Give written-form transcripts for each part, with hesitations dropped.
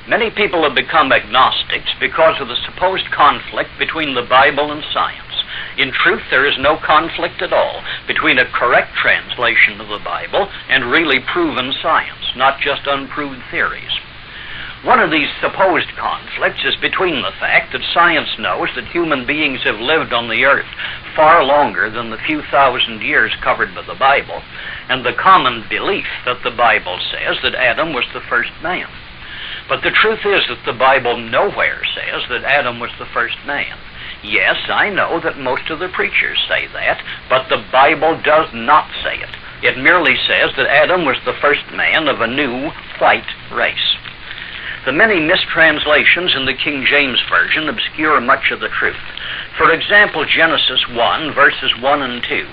Many people have become agnostics because of the supposed conflict between the Bible and science. In truth, there is no conflict at all between a correct translation of the Bible and really proven science, not just unproved theories. One of these supposed conflicts is between the fact that science knows that human beings have lived on the earth far longer than the few thousand years covered by the Bible, and the common belief that the Bible says that Adam was the first man. But the truth is that the Bible nowhere says that Adam was the first man. Yes, I know that most of the preachers say that, but the Bible does not say it. It merely says that Adam was the first man of a new white race. The many mistranslations in the King James Version obscure much of the truth. For example, Genesis 1, verses 1 and 2.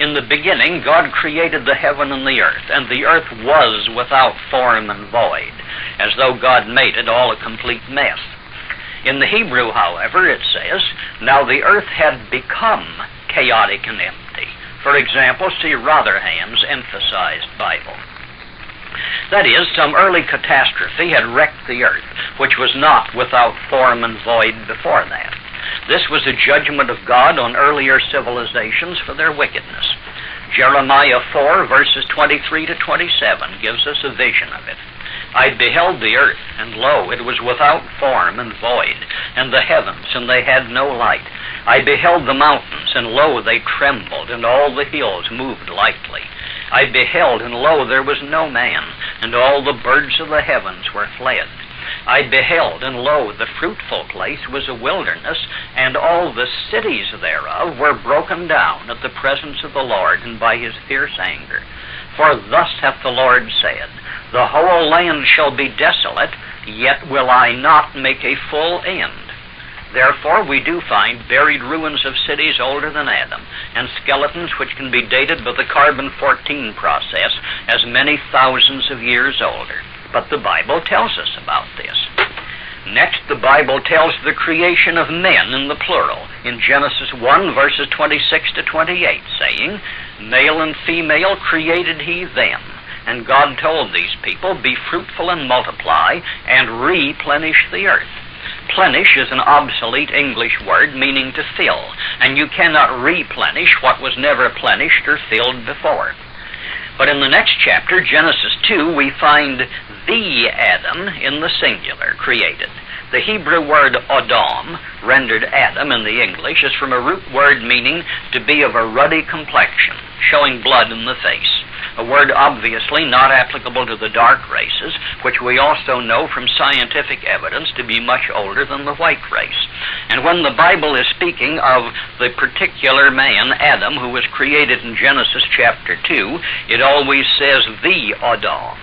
In the beginning, God created the heaven and the earth was without form and void, as though God made it all a complete mess. In the Hebrew, however, it says, now the earth had become chaotic and empty. For example, see Rotherham's emphasized Bible. That is, some early catastrophe had wrecked the earth, which was not without form and void before that. This was a judgment of God on earlier civilizations for their wickedness. Jeremiah 4, verses 23 to 27 gives us a vision of it. I beheld the earth, and lo, it was without form and void, and the heavens, and they had no light. I beheld the mountains, and lo, they trembled, and all the hills moved lightly. I beheld, and lo, there was no man, and all the birds of the heavens were fled. I beheld, and lo, the fruitful place was a wilderness, and all the cities thereof were broken down at the presence of the Lord and by his fierce anger. For thus hath the Lord said, the whole land shall be desolate, yet will I not make a full end. Therefore we do find buried ruins of cities older than Adam, and skeletons which can be dated by the carbon-14 process as many thousands of years older. But the Bible tells us about this. Next, the Bible tells the creation of men in the plural in Genesis 1, verses 26 to 28, saying, male and female created he them. And God told these people, be fruitful and multiply, and replenish the earth. Plenish is an obsolete English word meaning to fill, and you cannot replenish what was never plenished or filled before. But in the next chapter, Genesis 2, we find the Adam in the singular created. The Hebrew word Adam, rendered Adam in the English, is from a root word meaning to be of a ruddy complexion, showing blood in the face. A word obviously not applicable to the dark races, which we also know from scientific evidence to be much older than the white race. And when the Bible is speaking of the particular man, Adam, who was created in Genesis chapter 2, it always says the Adam.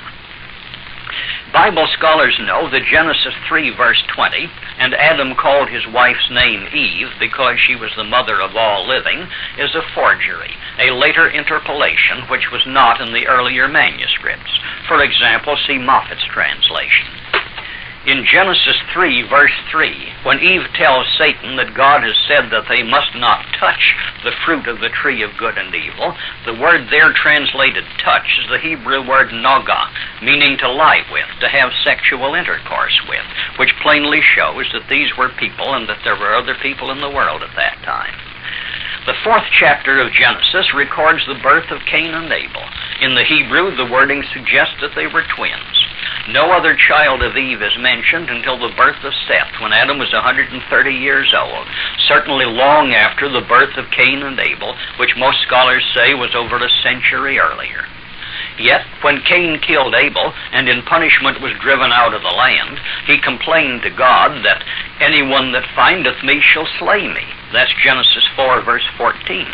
Bible scholars know that Genesis 3, verse 20, and Adam called his wife's name Eve because she was the mother of all living, is a forgery, a later interpolation which was not in the earlier manuscripts. For example, see Moffat's translation. In Genesis 3, verse 3, when Eve tells Satan that God has said that they must not touch the fruit of the tree of good and evil, the word there translated touch is the Hebrew word naga, meaning to lie with, to have sexual intercourse with, which plainly shows that these were people and that there were other people in the world at that time. The 4th chapter of Genesis records the birth of Cain and Abel. In the Hebrew, the wording suggests that they were twins. No other child of Eve is mentioned until the birth of Seth, when Adam was 130 years old, certainly long after the birth of Cain and Abel, which most scholars say was over a century earlier. Yet, when Cain killed Abel, and in punishment was driven out of the land, he complained to God that anyone that findeth me shall slay me. That's Genesis 4, verse 14.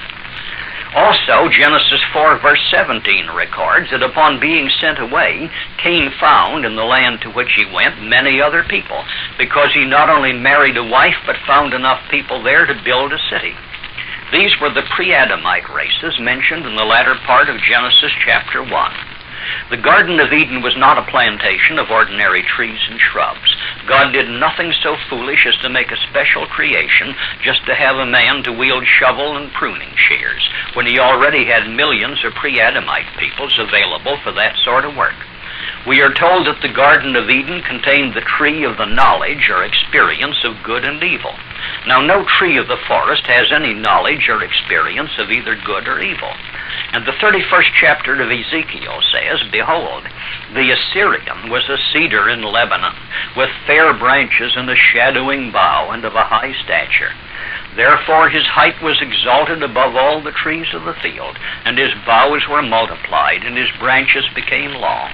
Also, Genesis 4, verse 17 records that upon being sent away, Cain found in the land to which he went many other people, because he not only married a wife, but found enough people there to build a city. These were the pre-Adamite races mentioned in the latter part of Genesis chapter 1. The Garden of Eden was not a plantation of ordinary trees and shrubs. God did nothing so foolish as to make a special creation just to have a man to wield shovel and pruning shears, when he already had millions of pre-Adamite peoples available for that sort of work. We are told that the Garden of Eden contained the tree of the knowledge or experience of good and evil. Now, no tree of the forest has any knowledge or experience of either good or evil. And the 31st chapter of Ezekiel says, "Behold, the Assyrian was a cedar in Lebanon, with fair branches and a shadowing bough, and of a high stature. Therefore his height was exalted above all the trees of the field, and his boughs were multiplied, and his branches became long.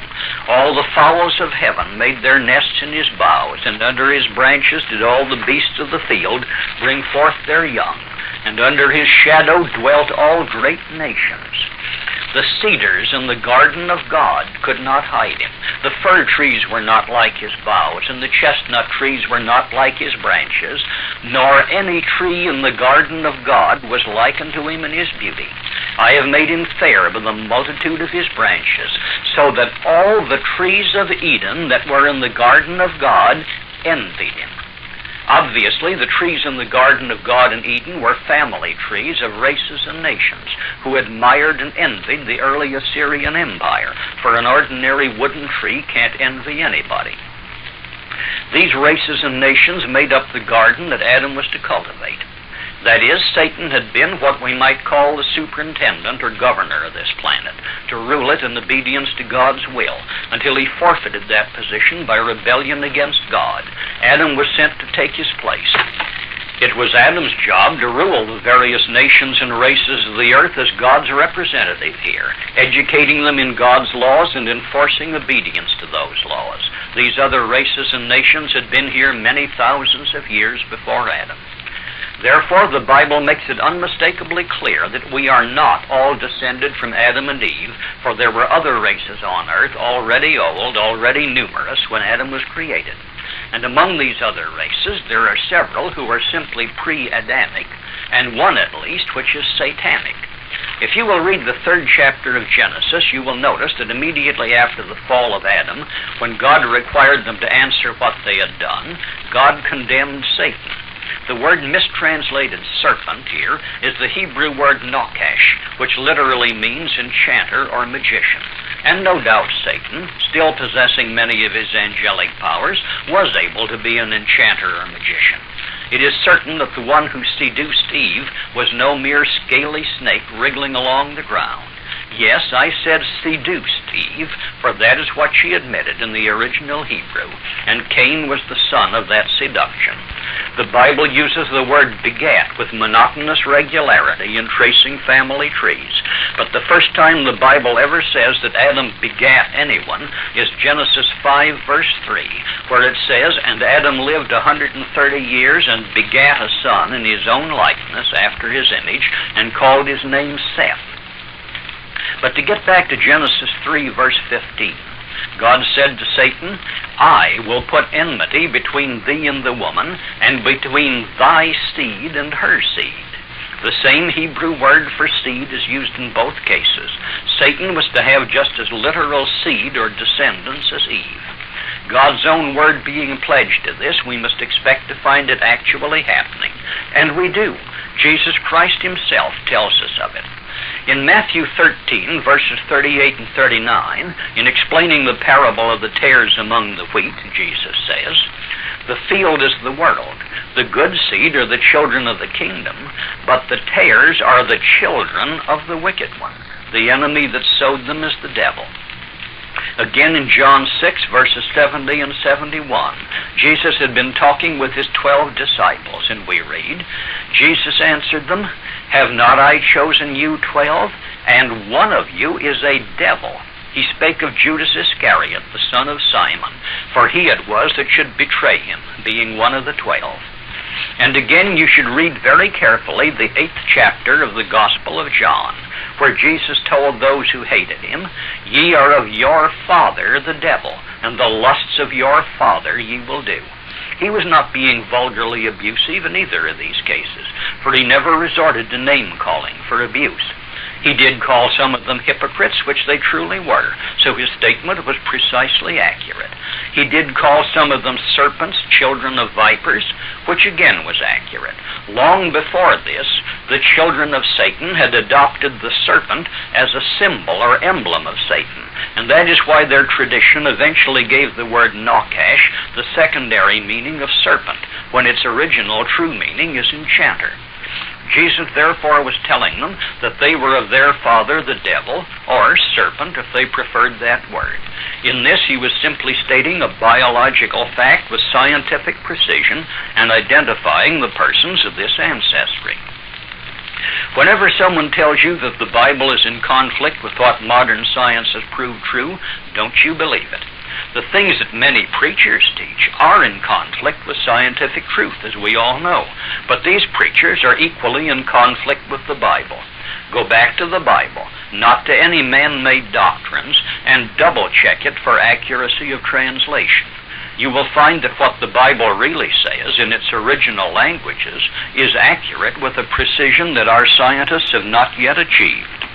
All the fowls of heaven made their nests in his boughs, and under his branches did all the beasts of the field bring forth their young, and under his shadow dwelt all great nations." The cedars in the garden of God could not hide him. The fir trees were not like his boughs, and the chestnut trees were not like his branches, nor any tree in the garden of God was like unto him in his beauty. I have made him fair by the multitude of his branches, so that all the trees of Eden that were in the garden of God envied him. Obviously, the trees in the Garden of God in Eden were family trees of races and nations who admired and envied the early Assyrian Empire, for an ordinary wooden tree can't envy anybody. These races and nations made up the garden that Adam was to cultivate. That is, Satan had been what we might call the superintendent or governor of this planet, to rule it in obedience to God's will, until he forfeited that position by rebellion against God. Adam was sent to take his place. It was Adam's job to rule the various nations and races of the earth as God's representative here, educating them in God's laws and enforcing obedience to those laws. These other races and nations had been here many thousands of years before Adam. Therefore, the Bible makes it unmistakably clear that we are not all descended from Adam and Eve, for there were other races on earth, already old, already numerous, when Adam was created. And among these other races, there are several who are simply pre-Adamic, and one at least which is satanic. If you will read the 3rd chapter of Genesis, you will notice that immediately after the fall of Adam, when God required them to answer what they had done, God condemned Satan. The word mistranslated serpent here is the Hebrew word nokash, which literally means enchanter or magician. And no doubt Satan, still possessing many of his angelic powers, was able to be an enchanter or magician. It is certain that the one who seduced Eve was no mere scaly snake wriggling along the ground. Yes, I said seduced Eve, for that is what she admitted in the original Hebrew, and Cain was the son of that seduction. The Bible uses the word begat with monotonous regularity in tracing family trees, but the first time the Bible ever says that Adam begat anyone is Genesis 5, verse 3, where it says, "And Adam lived 130 years and begat a son in his own likeness after his image, and called his name Seth." But to get back to Genesis 3, verse 15, God said to Satan, "I will put enmity between thee and the woman, and between thy seed and her seed." The same Hebrew word for seed is used in both cases. Satan was to have just as literal seed or descendants as Eve. God's own word being pledged to this, we must expect to find it actually happening. And we do. Jesus Christ himself tells us of it. In Matthew 13, verses 38 and 39, in explaining the parable of the tares among the wheat, Jesus says, "The field is the world. The good seed are the children of the kingdom, but the tares are the children of the wicked one. The enemy that sowed them is the devil." Again in John 6, verses 70 and 71, Jesus had been talking with his 12 disciples, and we read, "Jesus answered them, Have not I chosen you 12? And one of you is a devil." He spake of Judas Iscariot, the son of Simon, for he it was that should betray him, being one of the 12. And again you should read very carefully the 8th chapter of the Gospel of John, where Jesus told those who hated him, "Ye are of your father the devil, and the lusts of your father ye will do." He was not being vulgarly abusive in either of these cases, for he never resorted to name-calling for abuse. He did call some of them hypocrites, which they truly were, so his statement was precisely accurate. He did call some of them serpents, children of vipers, which again was accurate. Long before this, the children of Satan had adopted the serpent as a symbol or emblem of Satan, and that is why their tradition eventually gave the word Nakash the secondary meaning of serpent, when its original true meaning is enchanter. Jesus therefore was telling them that they were of their father the devil, or serpent if they preferred that word. In this he was simply stating a biological fact with scientific precision and identifying the persons of this ancestry. Whenever someone tells you that the Bible is in conflict with what modern science has proved true, don't you believe it. The things that many preachers teach are in conflict with scientific truth, as we all know. But these preachers are equally in conflict with the Bible. Go back to the Bible, not to any man-made doctrines, and double-check it for accuracy of translation. You will find that what the Bible really says in its original languages is accurate with a precision that our scientists have not yet achieved.